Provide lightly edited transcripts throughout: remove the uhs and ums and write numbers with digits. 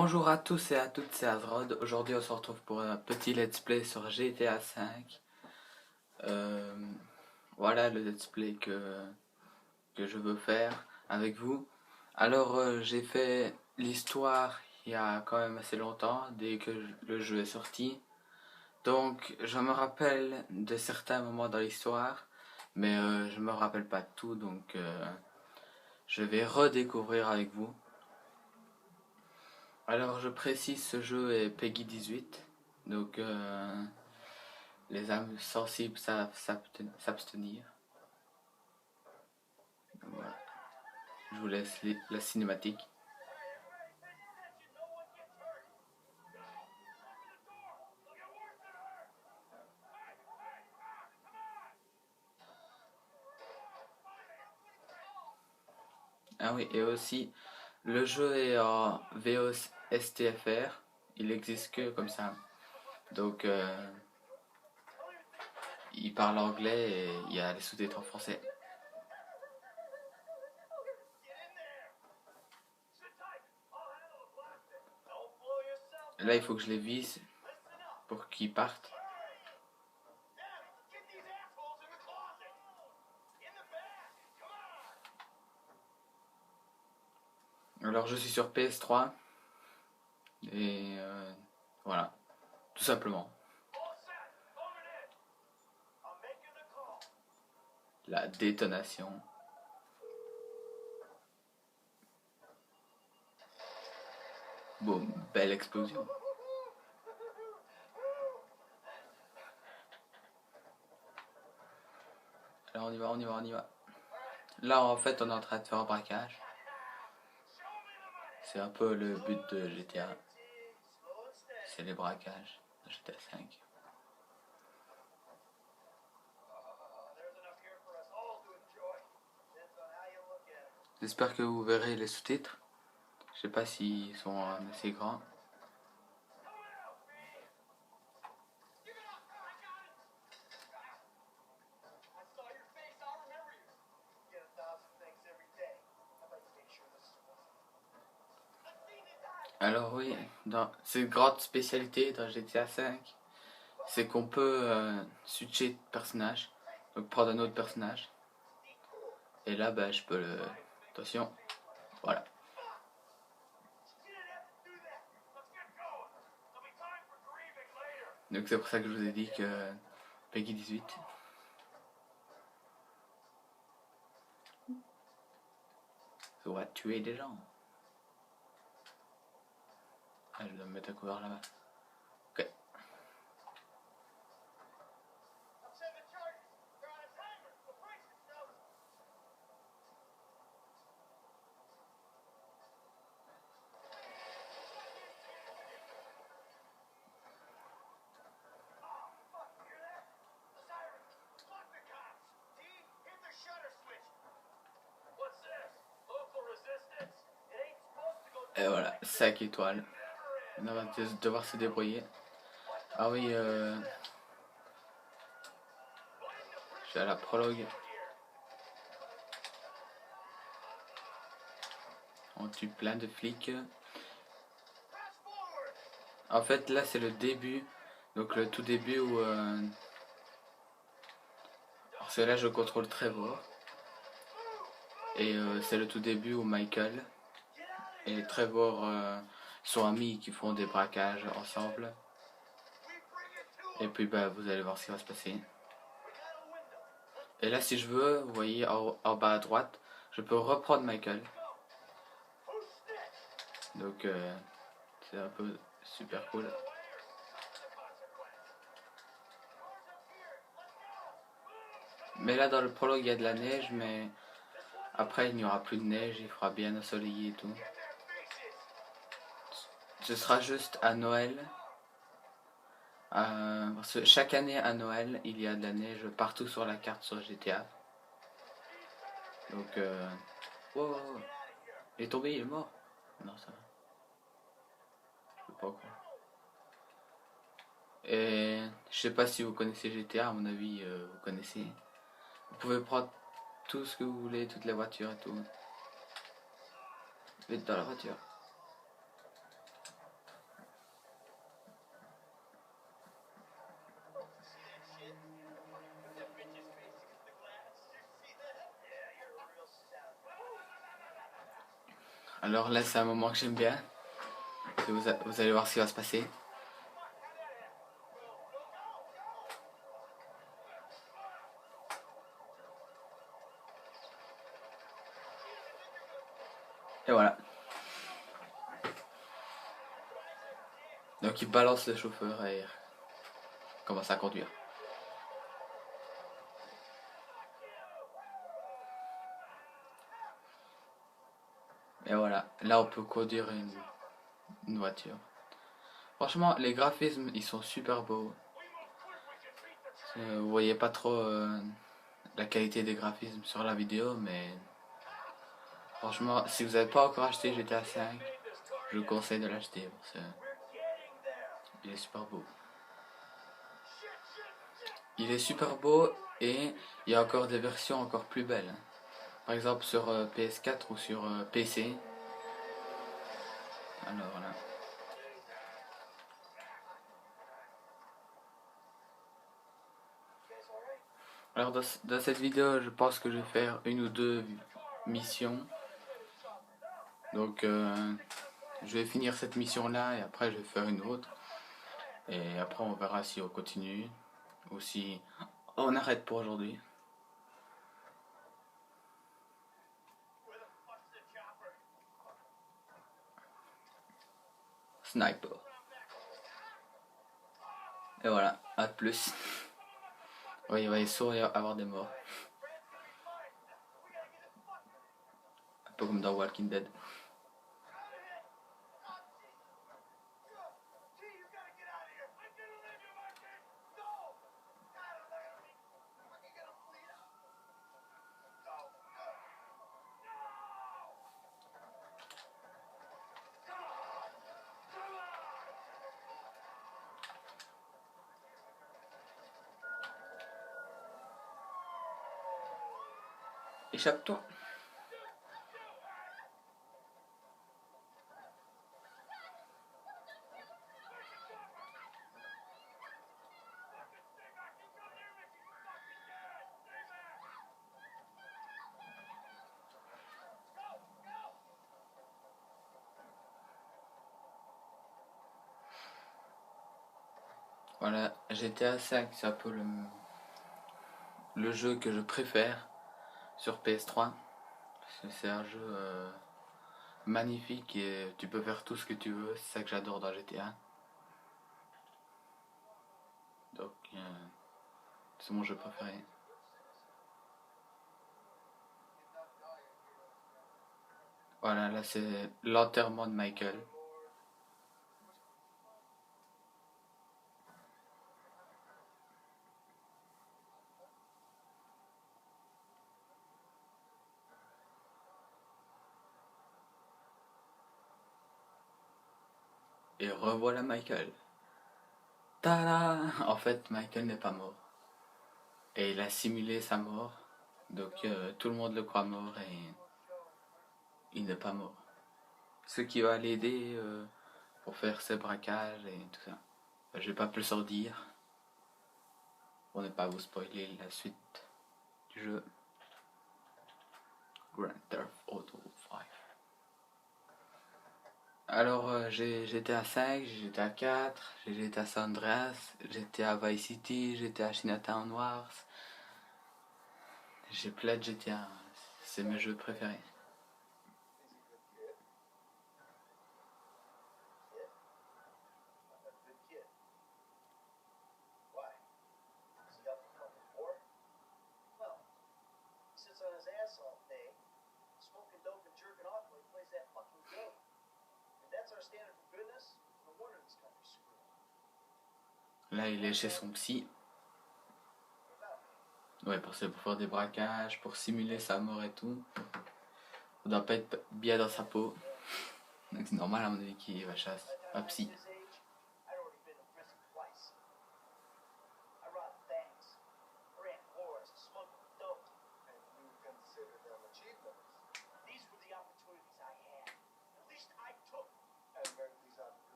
Bonjour à tous et à toutes, c'est Azrod. Aujourd'hui, on se retrouve pour un petit let's play sur GTA V. Euh, voilà le let's play que je veux faire avec vous. Alors, j'ai fait l'histoire il y a quand même assez longtemps, dès que le jeu est sorti. Donc, je me rappelle de certains moments dans l'histoire, mais je me rappelle pas de tout, donc je vais redécouvrir avec vous. Alors je précise, ce jeu est Peggy 18, donc les âmes sensibles savent s'abstenir. Voilà. Je vous laisse la cinématique. Ah oui, et aussi, le jeu est en VOSTFR, il existe que comme ça. Donc il parle anglais et il y a les sous-titres en français. Là, il faut que je les vise pour qu'ils partent. Alors je suis sur PS3 et voilà, tout simplement. La détonation. Boum, belle explosion. Alors on y va, on y va, on y va. Là en fait on est en train de faire un braquage. C'est un peu le but de GTA. C'est les braquages de GTA 5. J'espère que vous verrez les sous-titres. Je sais pas s'ils sont assez grands. Alors oui, c'est une grande spécialité dans GTA 5, c'est qu'on peut switcher de personnage, donc prendre un autre personnage. Et là, bah, je peux le... Attention, voilà. Donc c'est pour ça que je vous ai dit que Peggy 18. Ça va tuer des gens. Ah, je dois me mettre à couvert là-bas. Ok. Et voilà, 5 étoiles. On va devoir se débrouiller. Ah oui, je suis à la prologue. On tue plein de flics. En fait, là, c'est le début. Donc, le tout début où... Parce que là, je contrôle Trevor. Et c'est le tout début où Michael et Trevor sont amis qui font des braquages ensemble. Et puis, bah, vous allez voir ce qui va se passer. Et là, si je veux, vous voyez en bas à droite, je peux reprendre Michael. Donc, c'est un peu super cool. Mais là, dans le prologue, il y a de la neige, mais après, il n'y aura plus de neige, il fera bien ensoleillé et tout. Ce sera juste à Noël. Parce que chaque année à Noël, il y a de la neige partout sur la carte sur GTA. Donc, wow, il est tombé, il est mort. Non, ça va. Je peux pas croire. Et je sais pas si vous connaissez GTA, à mon avis, vous connaissez. Vous pouvez prendre tout ce que vous voulez, toutes les voitures et tout. Vite dans la voiture. Alors là, c'est un moment que j'aime bien. Vous allez voir ce qui va se passer. Et voilà. Donc il balance le chauffeur et commence à conduire. Et voilà. Là, on peut conduire une voiture. Franchement, les graphismes, ils sont super beaux. Vous voyez pas trop la qualité des graphismes sur la vidéo, mais franchement, si vous n'avez pas encore acheté GTA 5, je vous conseille de l'acheter. Il est super beau. Il est super beau et il y a encore des versions encore plus belles. Par exemple sur PS4 ou sur PC. Alors voilà. Alors dans cette vidéo, je pense que je vais faire une ou deux missions. Donc je vais finir cette mission là et après je vais faire une autre. Et après on verra si on continue ou si on arrête pour aujourd'hui. Sniper. Et voilà, à plus. Oui, il va y avoir des morts. Un peu comme dans Walking Dead. Échappe-toi. Voilà, GTA 5, c'est un peu le jeu que je préfère sur PS3. Parce que c'est un jeu magnifique et tu peux faire tout ce que tu veux. C'est ça que j'adore dans GTA. Donc, c'est mon jeu préféré. Voilà, là c'est l'enterrement de Michael. Et revoilà Michael. Tada! En fait, Michael n'est pas mort. Et il a simulé sa mort. Donc tout le monde le croit mort et il n'est pas mort. Ce qui va l'aider pour faire ses braquages et tout ça. Je vais pas plus en dire. Pour ne pas vous spoiler la suite du jeu. Grand Theft Auto 5. Alors j'ai GTA 5, j'ai GTA 4, j'ai GTA San Andreas, GTA Vice City, GTA Chinatown Wars. J'ai plein de GTA, c'est mes jeux préférés. Là il est chez son psy. Ouais, pour faire des braquages, pour simuler sa mort et tout. On doit pas être bien dans sa peau. Donc c'est normal à mon avis qu'il va chasser un psy.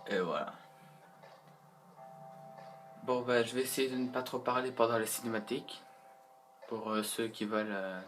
Et voilà. Bon bah je vais essayer de ne pas trop parler pendant les cinématiques. Pour ceux qui veulent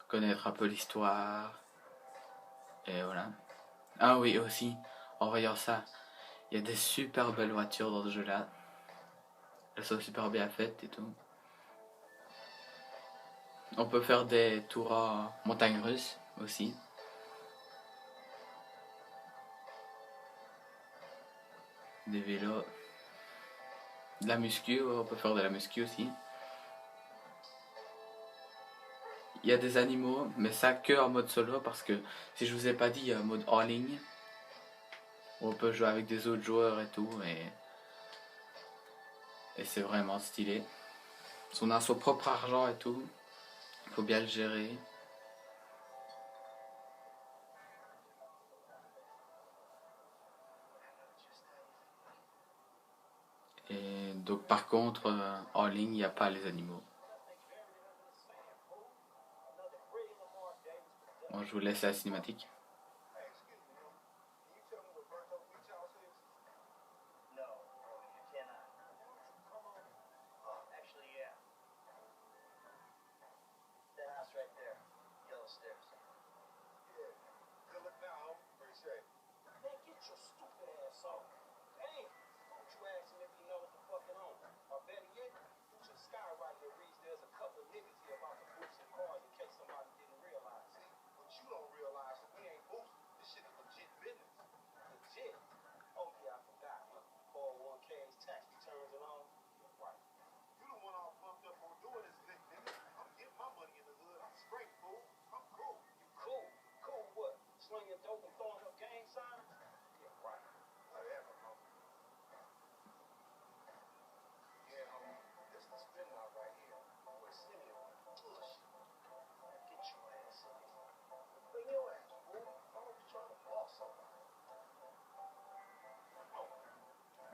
connaître un peu l'histoire. Et voilà. Ah oui aussi, en voyant ça, il y a des super belles voitures dans ce jeu là. Elles sont super bien faites et tout. On peut faire des tours en montagne russe aussi. Des vélos. De la muscu, on peut faire de la muscu aussi. Il y a des animaux, mais ça que en mode solo parce que si je vous ai pas dit, il y a un mode en ligne où on peut jouer avec des autres joueurs et tout et c'est vraiment stylé. On a son propre argent et tout, il faut bien le gérer. Et donc par contre, en ligne, il n'y a pas les animaux. Bon, je vous laisse la cinématique.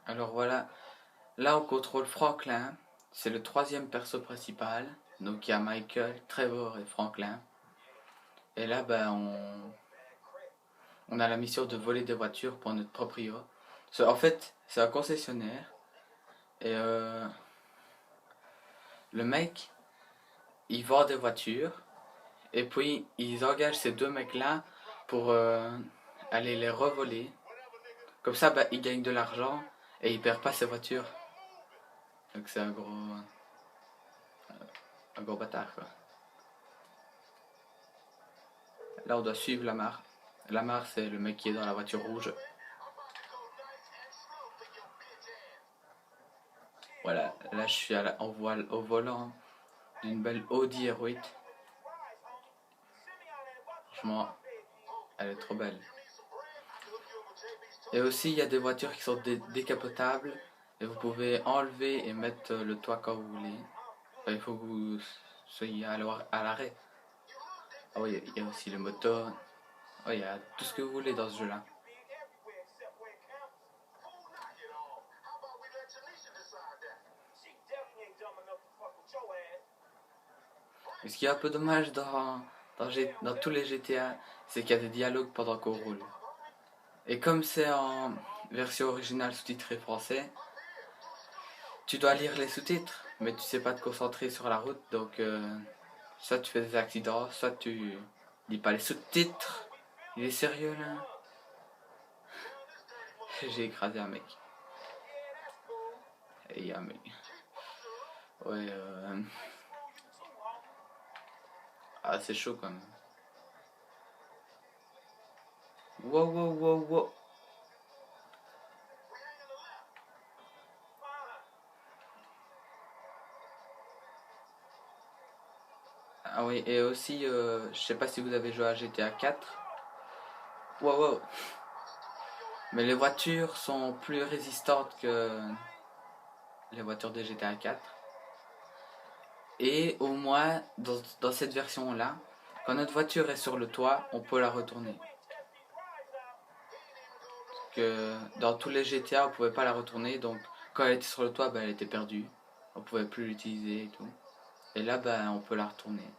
Alors voilà, là on contrôle Franklin, c'est le troisième perso principal. Donc il y a Michael, Trevor et Franklin. Et là ben, on a la mission de voler des voitures pour notre proprio. En fait, c'est un concessionnaire. Et le mec, il vend des voitures. Et puis ils engagent ces deux mecs-là pour aller les revoler. Comme ça, ben, ils gagnent de l'argent et ils perdent pas ses voitures. Donc c'est un gros bâtard quoi. Là on doit suivre Lamar. Lamar c'est le mec qui est dans la voiture rouge. Voilà, là je suis au volant d'une belle Audi R8. Franchement, elle est trop belle. Et aussi il y a des voitures qui sont décapotables. Et vous pouvez enlever et mettre le toit quand vous voulez. Enfin, il faut que vous soyez à l'arrêt. Ah oui, il y a aussi les motos. Oh, il y a tout ce que vous voulez dans ce jeu-là. Mais ce qui est un peu dommage dans tous les GTA, c'est qu'il y a des dialogues pendant qu'on roule. Et comme c'est en version originale sous-titrée français, tu dois lire les sous-titres, mais tu sais pas te concentrer sur la route, donc soit tu fais des accidents, soit tu lis pas les sous-titres. Il est sérieux là? J'ai écrasé un mec. Et un mec. Ouais, ah, c'est chaud quand même. Wow, wow, wow, wow. Ah oui, et aussi, je sais pas si vous avez joué à GTA 4. Wow, wow. Mais les voitures sont plus résistantes que les voitures de GTA 4. Et au moins, dans cette version-là, quand notre voiture est sur le toit, on peut la retourner. Parce que dans tous les GTA, on pouvait pas la retourner, donc quand elle était sur le toit, ben, elle était perdue. On pouvait plus l'utiliser et tout. Et là, ben, on peut la retourner.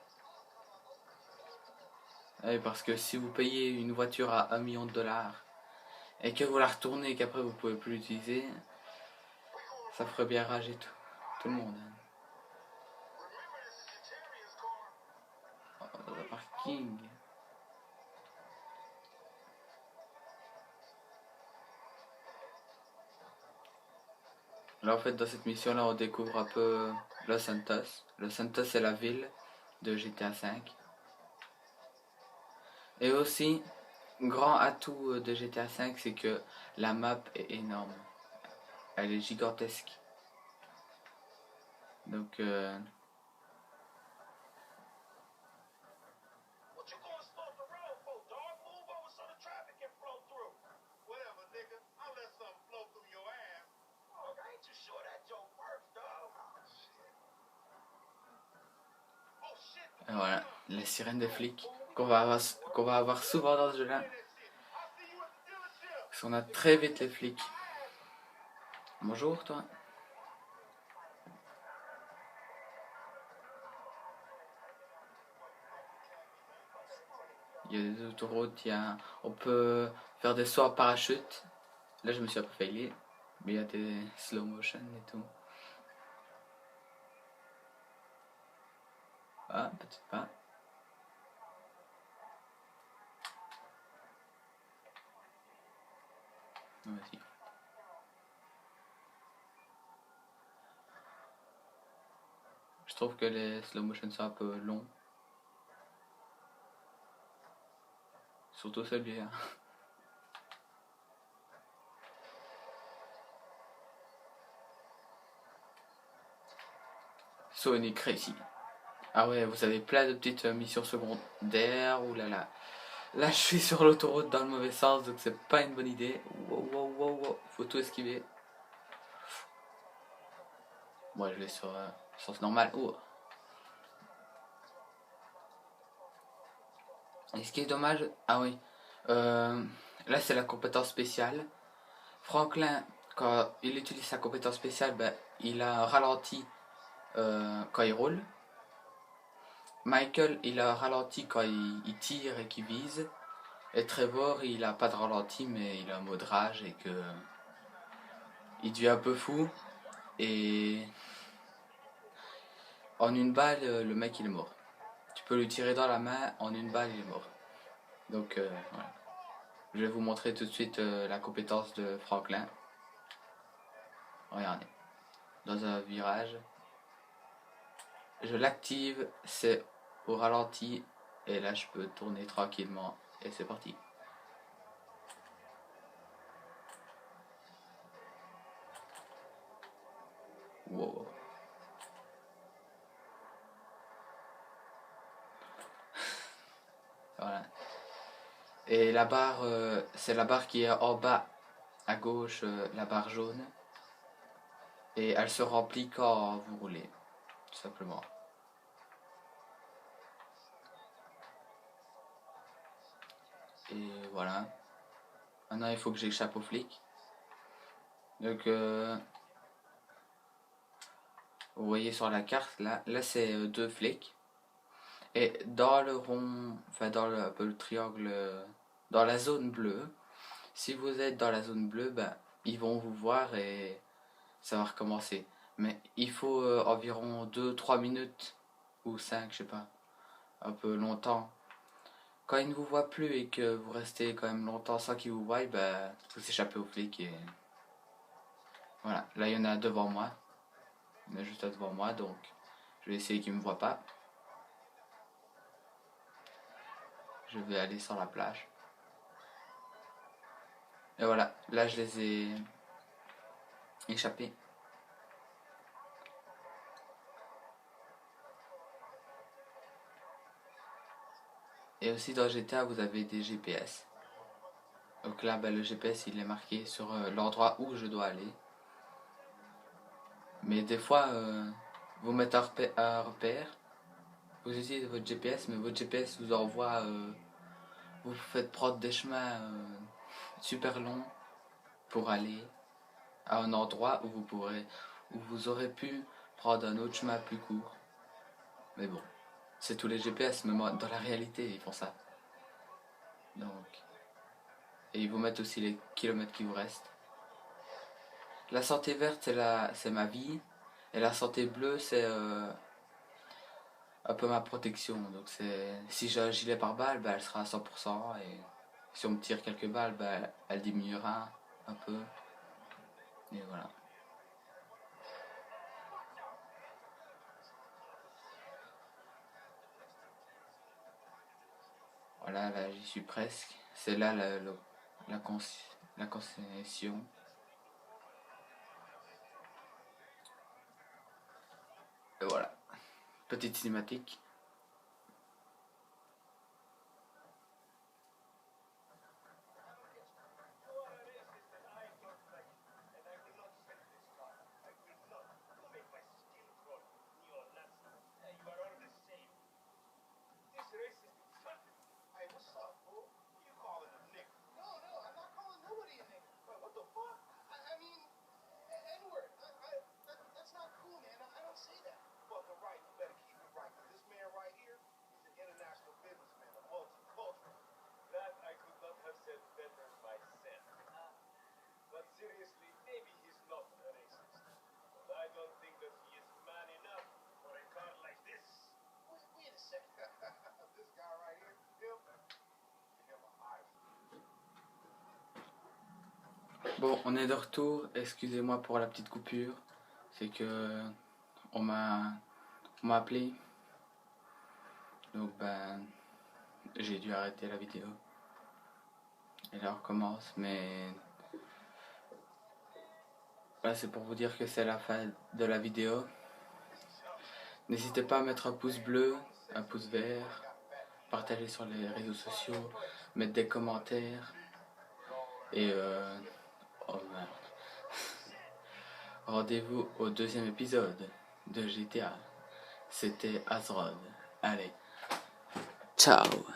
Et parce que si vous payez une voiture à 1 million de dollars et que vous la retournez et qu'après vous pouvez plus l'utiliser, ça ferait bien rager tout le monde. Oh, dans un parking. Là en fait dans cette mission là on découvre un peu Los Santos. Los Santos c'est la ville de GTA V. Et aussi, grand atout de GTA V c'est que la map est énorme. Elle est gigantesque. Donc voilà, les sirènes des flics qu'on va avoir souvent dans ce jeu-là. Parce qu'on a très vite les flics. Bonjour toi. Il y a des autoroutes, on peut faire des sauts en parachute. Là je me suis un peu failli. Mais il y a des slow motion et tout. Ah, peut-être pas. Vas-y. Je trouve que les slow motion sont un peu longs. Surtout celui-là. Sonic Crazy. Ah ouais, vous avez plein de petites missions secondaires. Ouh là là. Là, je suis sur l'autoroute dans le mauvais sens, donc c'est pas une bonne idée. Wow, wow, wow, wow. Faut tout esquiver. Moi, je vais sur sens normal. Oh. Et ce qui est dommage, ah oui, là c'est la compétence spéciale. Franklin, quand il utilise sa compétence spéciale, ben, il a un ralenti quand il roule. Michael, il a un ralenti quand il tire et qu'il vise. Et Trevor, il a pas de ralenti, mais il a un mode rage et que il devient un peu fou. Et en une balle, le mec il est mort. Tu peux lui tirer dans la main, en une balle il est mort. Donc voilà. Je vais vous montrer tout de suite la compétence de Franklin. Regardez. Dans un virage. Je l'active, c'est au ralenti. Et là je peux tourner tranquillement. Et c'est parti. Wow. Voilà. Et la barre, c'est la barre qui est en bas à gauche, la barre jaune. Et elle se remplit quand vous roulez. Tout simplement. Et voilà. Maintenant il faut que j'échappe aux flics. Donc vous voyez sur la carte là c'est deux flics. Et dans le rond, enfin dans le triangle, dans la zone bleue, si vous êtes dans la zone bleue, ben, ils vont vous voir et ça va recommencer. Mais il faut environ 2-3 minutes ou 5 je sais pas, un peu longtemps. Quand ils ne vous voient plus et que vous restez quand même longtemps sans qu'ils vous voient, ben, vous échappez aux flics et voilà. Là il y en a devant moi, il y en a juste devant moi, donc je vais essayer qu'ils ne me voient pas. Je vais aller sur la plage. Et voilà, là je les ai échappés. Et aussi dans GTA vous avez des GPS. Donc là ben, le GPS il est marqué sur l'endroit où je dois aller. Mais des fois vous mettez un repère, vous utilisez votre GPS, mais votre GPS vous envoie, vous faites prendre des chemins super longs pour aller à un endroit où vous aurez pu prendre un autre chemin plus court. Mais bon, c'est tous les GPS, mais moi, dans la réalité ils font ça. Donc Et ils vous mettent aussi les kilomètres qui vous restent. La santé verte, c'est ma vie. Et la santé bleue, c'est un peu ma protection. Donc si j'ai un gilet pare-balles, bah, elle sera à 100%. Et si on me tire quelques balles, bah, elle diminuera un peu. Et voilà. Voilà, là j'y suis presque. C'est là la concession. Et voilà. Petite cinématique. Bon, on est de retour. Excusez-moi pour la petite coupure. C'est que on m'a appelé. Donc ben j'ai dû arrêter la vidéo. Et là on recommence, mais là c'est pour vous dire que c'est la fin de la vidéo. N'hésitez pas à mettre un pouce bleu, un pouce vert, partager sur les réseaux sociaux, mettre des commentaires. Et oh merde. Rendez-vous au deuxième épisode de GTA. C'était Azrod. Allez, ciao.